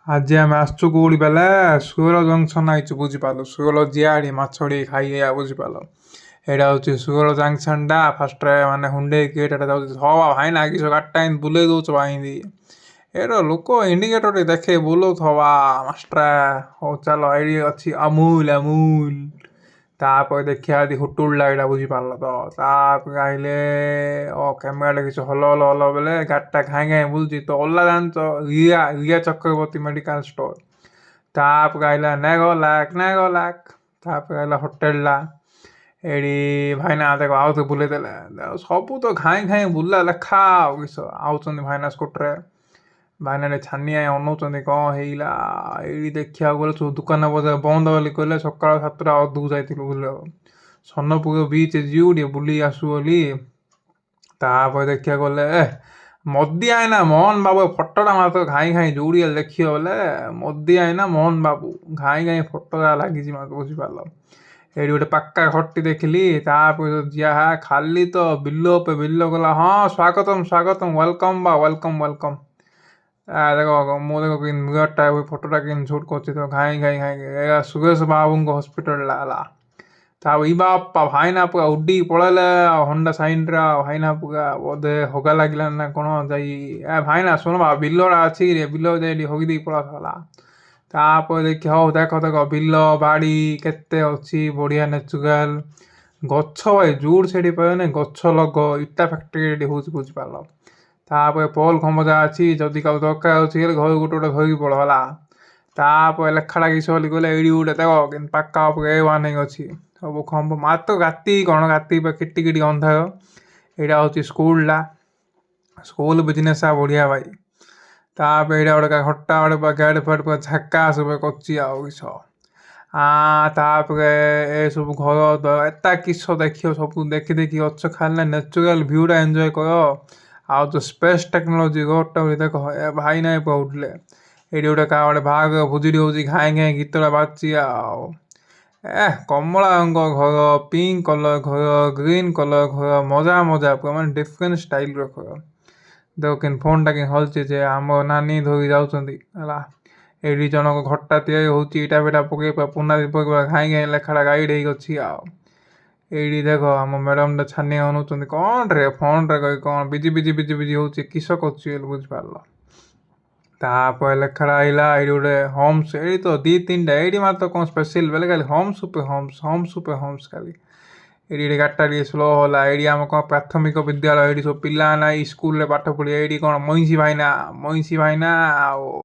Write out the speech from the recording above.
ଆଜି ଆମେ ଆସିଛୁ କୋଉଠି ବେଲେ ସୁର ଜଙ୍କସନ୍ ଆଇଛୁ ବୁଝିପାରିଲୁ। ସୁର ଜିଆଡ଼ି ମାଛଡ଼ି ଖାଇ ବୁଝିପାରିଲୁ। ଏଇଟା ହଉଛି ସୁର ଜଙ୍କସନ୍ଟା ଫାର୍ଷ୍ଟରେ ମାନେ ହୁଣ୍ଡେଇ ଗେଟ୍ ଏଟା ଯାଉଛି ହବା ଭାଇ ନାଗିଛ ଗାଡ଼ିଟା ଏମିତି ବୁଲେଇ ଦେଉଛ ଭାଇନ୍ତି। ଏଇଟା ଲୋକ ଇଣ୍ଡିକେଟର ଦେଖେ ବୁଲଉଥିବା ମାଷ୍ଟ୍ରା। ହଉ ଚାଲ ଏଇଠି ଅଛି ଅମୁଲ। ତାପରେ ଦେଖିବା ଯଦି ହୁଟୁଳଟା ଏଇଟା ବୁଝିପାରିଲ ତ। ତାପରେ ଆଇଲେ କ୍ୟାମେରାଟା କିଛି ହଲ ବେଲେ ଗାଡ଼ିଟା ଘାଇଁ ବୁଲୁଛି ତ ଓଲା ଜାଣିଛ ରିୟା ଚକ୍ରବର୍ତ୍ତୀ ମେଡ଼ିକାଲ ଷ୍ଟୋର। ତାପରେ ଆଇଲା ନେଗୋଲାକ୍। ତାପରେ ଆଇଲା ହୋଟେଲଟା। ଏଇଠି ଭାଇନା ଦେଖ ଆଉ ତ ବୁଲେଇ ଦେଲେ ସବୁ ତ ଘାଇଁ ବୁଲା ଲେଖା ଆଉ କିସ ଆଉଛନ୍ତି ଭାଇନା ସ୍କୁଟରେ। ଭାଇନା ଛାନିଆ ଅନଉଛନ୍ତି କ'ଣ ହେଇଲା। ଏଇଠି ଦେଖିବାକୁ ଗଲେ ସବୁ ଦୋକାନ ବଜାର ବନ୍ଦ ବୋଲି କହିଲେ ସକାଳ 7ଟା ଅଧକୁ ଯାଇଥିଲୁ ବୁଲିବାକୁ। ସୋନପୁର ବିଚ୍ ଯିବୁ ଟିକେ ବୁଲି ଆସୁ ବୋଲି। ତାପରେ ଦେଖିବାକୁ ଗଲେ ମୋଦି ଆଇନା ମୋହନ ବାବୁ ଫଟୋଟା ମାତ୍ର ଘାଇଁ ଯୋଉଠି ହେଲେ ଦେଖିବ ବୋଲେ ମୋଦି ଆଇନା ମୋହନ ବାବୁ ଘାଇଁ ଫଟୋଟା ଲାଗିଛି ମାତ୍ର ବୁଝିପାରିଲ। ଏଇଠି ଗୋଟେ ପାକା ଘରଟି ଦେଖିଲି। ତାପରେ ଯାହା ଖାଲି ତ ବିଲ ଉପରେ ବିଲ ଗଲା। ହଁ ସ୍ୱାଗତମ୍ ୱେଲକମ୍ ବା ୱେଲକମ୍। ଦେଖ ମୁଁ ଦେଖ ନୂଆଟା ଫଟୋଟା କେମିତି ସୁଟ୍ କରୁଛି ତ ଘାଇଁ ସୁରେଶ ବାବୁଙ୍କ ହସ୍ପିଟାଲଟା ହେଲା। ତାପରେ ଇ ବାପା ଭାଇନା ପୁରା ଉଡ଼ିକି ପଳେଇଲେ ଆଉ ହଣ୍ଡା ସାଇନ୍ରେ ଭାଇନା ପୁରା ବୋଧେ ହଗା ଲାଗିଲାନି ନା କ'ଣ ଯାଇ ଭାଇନା ଶୁଣବା ବିଲଟା ଅଛି ବିଲ ଯାଇ ହଗି ଦେଇକି ପଳା। ତାପରେ ଦେଖି ହଉ ଦେଖ ବିଲ ବାଡ଼ି କେତେ ଅଛି ବଢ଼ିଆ ନେଚୁରାଲ ଗଛ ଭାଇ ଯୋଉଠି ସେଠି ପାଇବନି ଗଛ ଲଗ ଇଟା ଫ୍ୟାକ୍ଟ୍ରି ଏଠି ହେଉଛି ବୁଝିପାରିଲ। ତାପରେ ପୋଲ ଖମ୍ବ ଯାହା ଅଛି ଯଦି କାହାକୁ ଦରକାର ଅଛି ହେଲେ ଘରୁ ଗୋଟେ ଧରିକି ପଳ ହେଲା। ତାପରେ ଲେଖାଟା କିସ ବୋଲି କହିଲେ ଏଇଠି ଗୋଟେ ଦେଖ କିନ୍ତୁ ପାକା ଉପରେ A1 ଅଛି ସବୁ ଖମ୍ବ ମାତ୍ର ରାତି କିଟି ଅନ୍ଧାର। ଏଇଟା ହେଉଛି ସ୍କୁଲଟା। ସ୍କୁଲ ବିଜନେସ୍ ବଢ଼ିଆ ଭାଇ। ତାପରେ ଏଇଟା ଗୋଟେ ଘରଟା ଗୋଟେ ଗେଟ୍ ଫେଟ୍ ପୁରା ଝାକାସ୍ କରୁଛି ଆଉ କିସ। ତାପରେ ଏସବୁ ଘର ଏତା କିସ ଦେଖିବ ସବୁ ଦେଖି ଅଛ ଖାଲି ନେଚୁରାଲ ଭ୍ୟୁଟା ଏନ୍ଜୟ କର। ଆଉ ତ ସ୍ପେସ୍ ଟେକ୍ନୋଲୋଜି ଘରଟା ଦେଖ ଭାଇ ନାଇଁ ପଢ଼ୁଥିଲେ। ଏଇଠି ଗୋଟେ କାହା ଗୋଟେ ବାହାଘର ଭୋଜିଟି ହେଉଛି ଘାଇଁ ଗୀତଟା ବାଜୁଛି ଆଉ। କମଳା ରଙ୍ଗ ଘର ପିଙ୍କ କଲର ଘର ଗ୍ରୀନ କଲର ଘର ମଜା ପୁରା ମାନେ ଡିଫରେଣ୍ଟ ଷ୍ଟାଇଲର ଘର। ଦେଖ କେମିତି ଫୋନ୍ଟା କେମିତି ହଲୁଛି ଯେ ଆମ ନାନୀ ଧରି ଯାଉଛନ୍ତି ହେଲା। ଏଇଠି ଜଣକ ଘରଟା ତିଆରି ହେଉଛି ଇଟା ଫିଟା ପକେଇ ପୁନାଦି ପକେଇବା ଘାଇଁ ଲେଖାଟା ଗାଇଡ଼ ହେଇକି ଅଛି ଆଉ। ଏଇଠି ଦେଖ ଆମ ମ୍ୟାଡ଼ାମଟା ଛାନିଆ ଅନଉଛନ୍ତି କ'ଣରେ ଫୋନ୍ରେ କହି କ'ଣ ବିଜି ହେଉଛି କିସ କରୁଛି ବୋଲି ବୁଝିପାରିଲ। ତାପରେ ଲେଖାଟା ଆଇଲା ଏଇଠି ଗୋଟେ ହୋମ୍ସ ଏଇଠି ତ 2-3ଟା ଏଇଠି ମାତ୍ର କ'ଣ ସ୍ପେଶିଆଲ ବେଲେ ଖାଲି ହୋମ୍ସ ଖାଲି। ଏଇଠି ଗାଡ଼ିଟା ଟିକେ ସ୍ଲୋ ହେଲା। ଏଇଠି ଆମ କ'ଣ ପ୍ରାଥମିକ ବିଦ୍ୟାଳୟ ଏଇଠି ସବୁ ପିଲା ନା ଏଇ ସ୍କୁଲରେ ପାଠ ପଢ଼ି ଏଇଠି କ'ଣ ମଇଁଷି ଭାଇନା ଆଉ